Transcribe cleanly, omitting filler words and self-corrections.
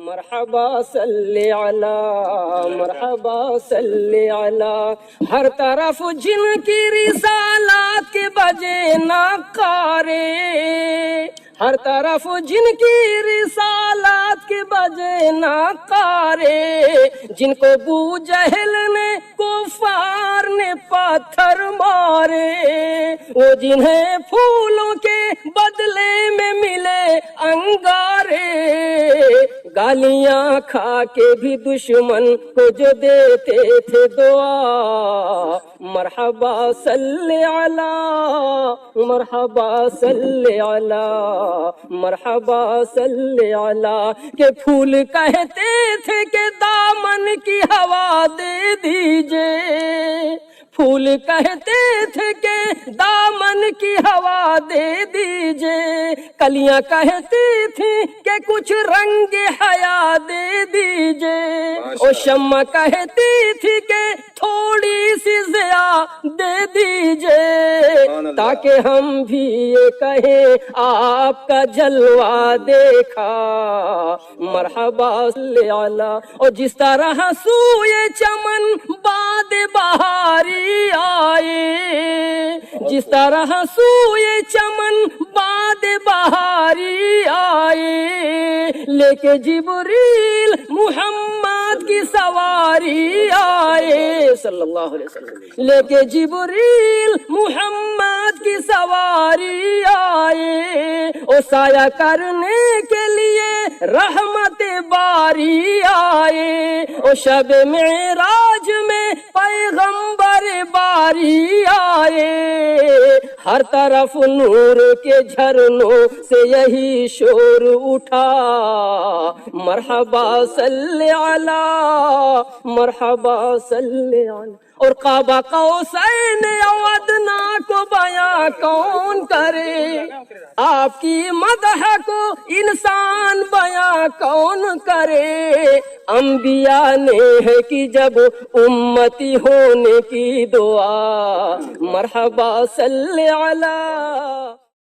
مرحبا صلی علی مرحبا صلی علی، ہر طرف جن کی رسالات کے بجے ناکارے، ہر طرف جن کی رسالات کے بجے ناکارے، جن کو ابو جہل نے کفار نے پتھر مارے، وہ جنہیں پھولوں کے بدلے میں ملے انگارے، گالیاں کھا کے بھی دشمن کو جو دیتے تھے دعا، مرحبا صلی علی مرحبا صلی علی مرحبا صلی علی، کہ پھول کہتے تھے کہ دامن کی ہوا دے دیجئے، پھول کہتے تھے کہ دامن کی ہوا دے دیجئے، کلیاں کہتی تھیں کہ کچھ رنگ حیا دے دیجئے، اور شمع کہتی تھی کہ تھوڑی سی ضیا دے دیجئے، تاکہ ہم بھی یہ کہیں آپ کا جلوہ دیکھا، مرحبا صلی علی۔ اور جس طرح سوئے چمن باد بہاری آئے، جس طرح سوئے چمن باد بہاری آئے، لے کے جبریل محمد کی سواری آئے صلی اللہ علیہ وسلم، لے کے جبریل محمد کی سواری آئے، اور سایہ کرنے کے لیے رحمت باری آئے، اور شب معراج میں پیغمبر باری آئے، ہر طرف نور کے جھرنوں سے یہی شور اٹھا، مرحبا صلی علی مرحبا صلی علی۔ اور قاب قوسین او ادنیٰ کو بیاں کون کرے، آپ کی مدح کو انسان بیاں کون کرے، انبیاء نے ہے کہ جب امتی ہونے کی دعا، مرحبا صلی علی